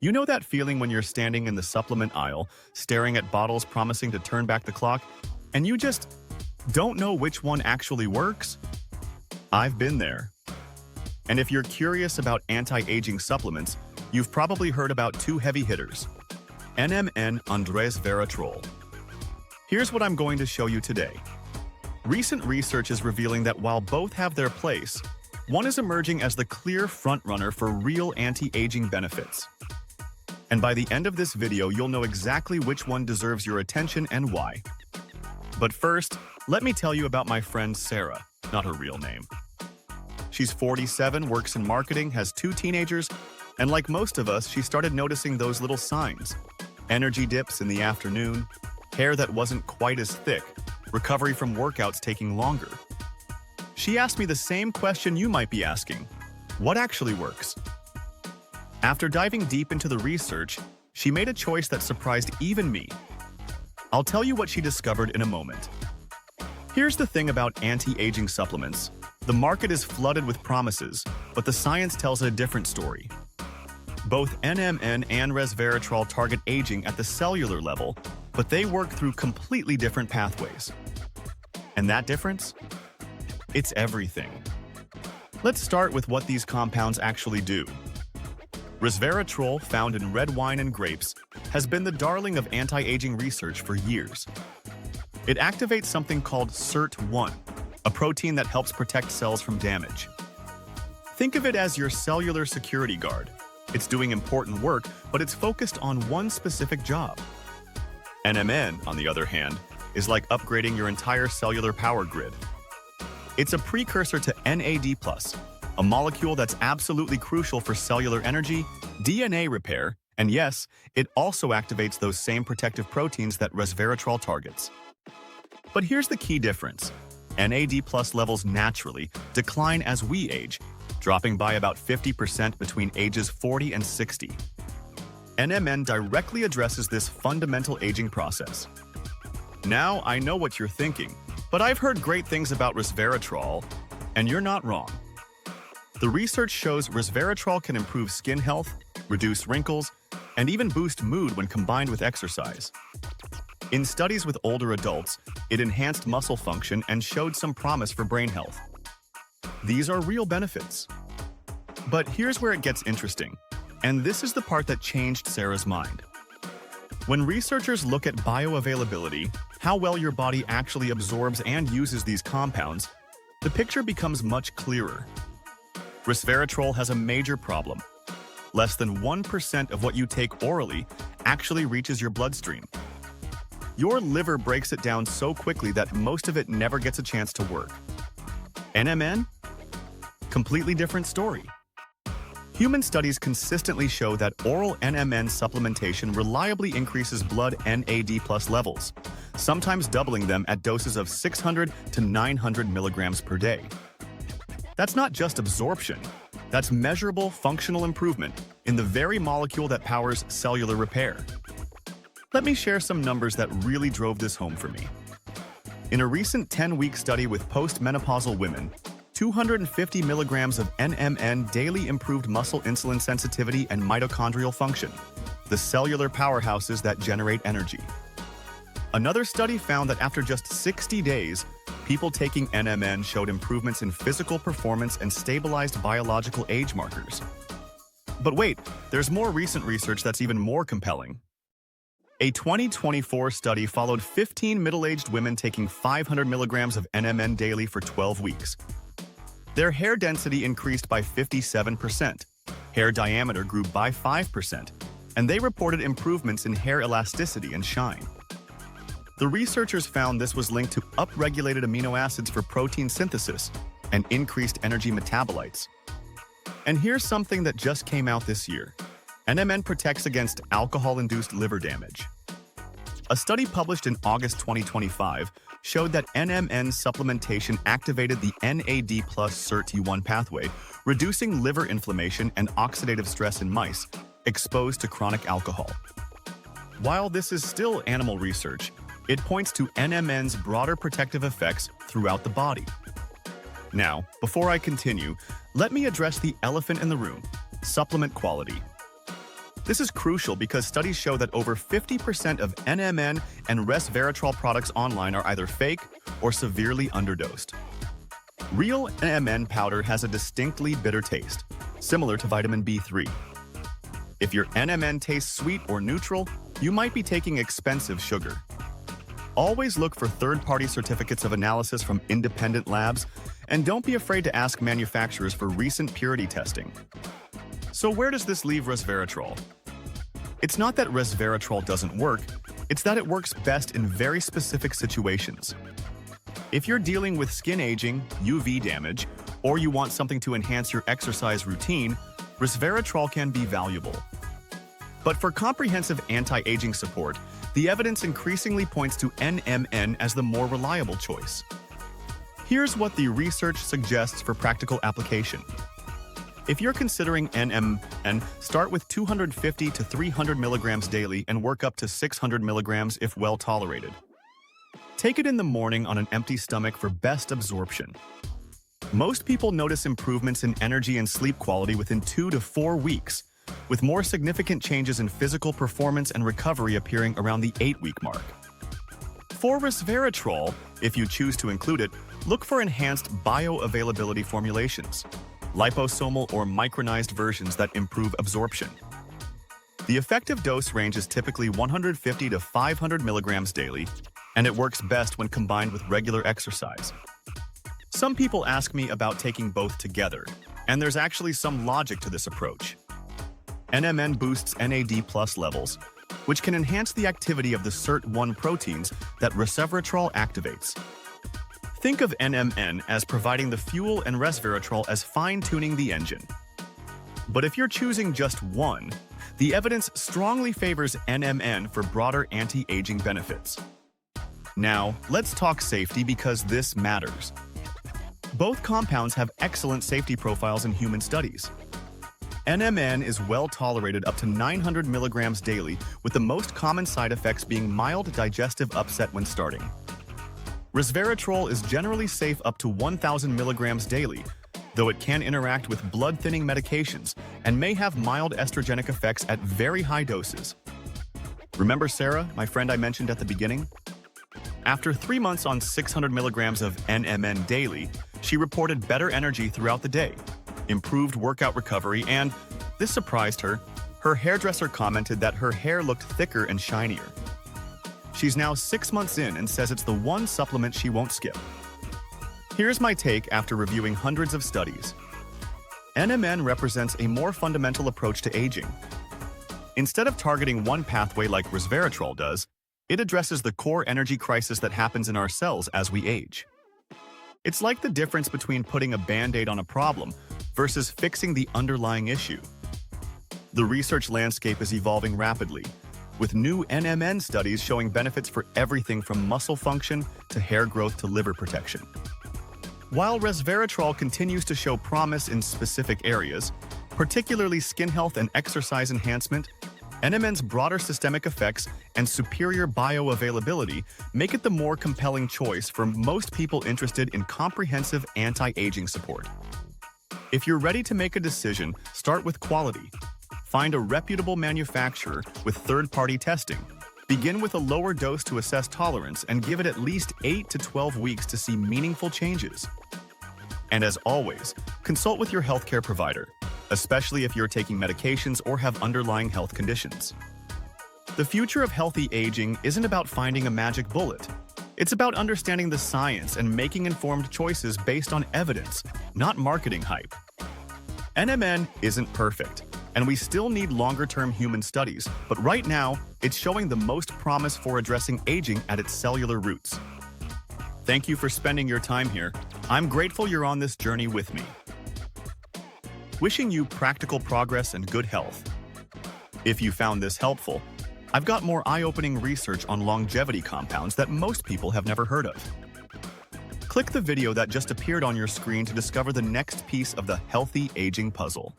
You know that feeling when you're standing in the supplement aisle, staring at bottles promising to turn back the clock, and you just don't know which one actually works? I've been there. And if you're curious about anti-aging supplements, you've probably heard about two heavy hitters, NMN and Resveratrol. Here's what I'm going to show you today. Recent research is revealing that while both have their place, one is emerging as the clear frontrunner for real anti-aging benefits. And by the end of this video, you'll know exactly which one deserves your attention and why. But first, let me tell you about my friend Sarah, not her real name. She's 47, works in marketing, has 2 teenagers, and like most of us, she started noticing those little signs. Energy dips in the afternoon, hair that wasn't quite as thick, recovery from workouts taking longer. She asked me the same question you might be asking. What actually works? After diving deep into the research, she made a choice that surprised even me. I'll tell you what she discovered in a moment. Here's the thing about anti-aging supplements. The market is flooded with promises, but the science tells a different story. Both NMN and Resveratrol target aging at the cellular level, but they work through completely different pathways. And that difference? It's everything. Let's start with what these compounds actually do. Resveratrol, found in red wine and grapes, has been the darling of anti-aging research for years. It activates something called SIRT1, a protein that helps protect cells from damage. Think of it as your cellular security guard. It's doing important work, but it's focused on one specific job. NMN, on the other hand, is like upgrading your entire cellular power grid. It's a precursor to NAD+, a molecule that's absolutely crucial for cellular energy, DNA repair, and yes, it also activates those same protective proteins that resveratrol targets. But here's the key difference. NAD+ levels naturally decline as we age, dropping by about 50% between ages 40 and 60. NMN directly addresses this fundamental aging process. Now, I know what you're thinking, but I've heard great things about resveratrol, and you're not wrong. The research shows resveratrol can improve skin health, reduce wrinkles, and even boost mood when combined with exercise. In studies with older adults, it enhanced muscle function and showed some promise for brain health. These are real benefits. But here's where it gets interesting, and this is the part that changed Sarah's mind. When researchers look at bioavailability, how well your body actually absorbs and uses these compounds, the picture becomes much clearer. Resveratrol has a major problem. Less than 1% of what you take orally actually reaches your bloodstream. Your liver breaks it down so quickly that most of it never gets a chance to work. NMN? Completely different story. Human studies consistently show that oral NMN supplementation reliably increases blood NAD+ levels, sometimes doubling them at doses of 600 to 900 milligrams per day. That's not just absorption, that's measurable functional improvement in the very molecule that powers cellular repair. Let me share some numbers that really drove this home for me. In a recent 10-week study with postmenopausal women, 250 milligrams of NMN daily improved muscle insulin sensitivity and mitochondrial function, the cellular powerhouses that generate energy. Another study found that after just 60 days, people taking NMN showed improvements in physical performance and stabilized biological age markers. But wait, there's more recent research that's even more compelling. A 2024 study followed 15 middle-aged women taking 500 milligrams of NMN daily for 12 weeks. Their hair density increased by 57%, hair diameter grew by 5%, and they reported improvements in hair elasticity and shine. The researchers found this was linked to upregulated amino acids for protein synthesis and increased energy metabolites. And here's something that just came out this year. NMN protects against alcohol-induced liver damage. A study published in August 2025 showed that NMN supplementation activated the NAD+ SIRT1 pathway, reducing liver inflammation and oxidative stress in mice exposed to chronic alcohol. While this is still animal research, it points to NMN's broader protective effects throughout the body. Now, before I continue, let me address the elephant in the room: supplement quality. This is crucial because studies show that over 50% of NMN and Resveratrol products online are either fake or severely underdosed. Real NMN powder has a distinctly bitter taste, similar to vitamin B3. If your NMN tastes sweet or neutral, you might be taking expensive sugar. Always look for third-party certificates of analysis from independent labs, and don't be afraid to ask manufacturers for recent purity testing. So where does this leave Resveratrol? It's not that Resveratrol doesn't work, it's that it works best in very specific situations. If you're dealing with skin aging, UV damage, or you want something to enhance your exercise routine, Resveratrol can be valuable. But for comprehensive anti-aging support, the evidence increasingly points to NMN as the more reliable choice. Here's what the research suggests for practical application. If you're considering NMN, start with 250 to 300 milligrams daily and work up to 600 milligrams if well tolerated. Take it in the morning on an empty stomach for best absorption. Most people notice improvements in energy and sleep quality within 2 to 4 weeks, with more significant changes in physical performance and recovery appearing around the 8-week mark. For Resveratrol, if you choose to include it, look for enhanced bioavailability formulations, liposomal or micronized versions that improve absorption. The effective dose range is typically 150 to 500 milligrams daily, and it works best when combined with regular exercise. Some people ask me about taking both together, and there's actually some logic to this approach. NMN boosts NAD+ levels, which can enhance the activity of the SIRT1 proteins that Resveratrol activates. Think of NMN as providing the fuel and Resveratrol as fine-tuning the engine. But if you're choosing just one, the evidence strongly favors NMN for broader anti-aging benefits. Now, let's talk safety because this matters. Both compounds have excellent safety profiles in human studies. NMN is well tolerated up to 900 milligrams daily, with the most common side effects being mild digestive upset when starting. Resveratrol is generally safe up to 1,000 milligrams daily, though it can interact with blood-thinning medications and may have mild estrogenic effects at very high doses. Remember Sarah, my friend I mentioned at the beginning? After 3 months on 600 milligrams of NMN daily, she reported better energy throughout the day, improved workout recovery, and, this surprised her, her hairdresser commented that her hair looked thicker and shinier. She's now 6 months in and says it's the one supplement she won't skip. Here's my take after reviewing hundreds of studies. NMN represents a more fundamental approach to aging. Instead of targeting one pathway like Resveratrol does, it addresses the core energy crisis that happens in our cells as we age. It's like the difference between putting a Band-Aid on a problem versus fixing the underlying issue. The research landscape is evolving rapidly, with new NMN studies showing benefits for everything from muscle function to hair growth to liver protection. While Resveratrol continues to show promise in specific areas, particularly skin health and exercise enhancement, NMN's broader systemic effects and superior bioavailability make it the more compelling choice for most people interested in comprehensive anti-aging support. If you're ready to make a decision, start with quality. Find a reputable manufacturer with third-party testing. Begin with a lower dose to assess tolerance and give it at least 8 to 12 weeks to see meaningful changes. And as always, consult with your healthcare provider, especially if you're taking medications or have underlying health conditions. The future of healthy aging isn't about finding a magic bullet. It's about understanding the science and making informed choices based on evidence, not marketing hype. NMN isn't perfect, and we still need longer-term human studies, but right now, it's showing the most promise for addressing aging at its cellular roots. Thank you for spending your time here. I'm grateful you're on this journey with me. Wishing you practical progress and good health. If you found this helpful, I've got more eye-opening research on longevity compounds that most people have never heard of. Click the video that just appeared on your screen to discover the next piece of the healthy aging puzzle.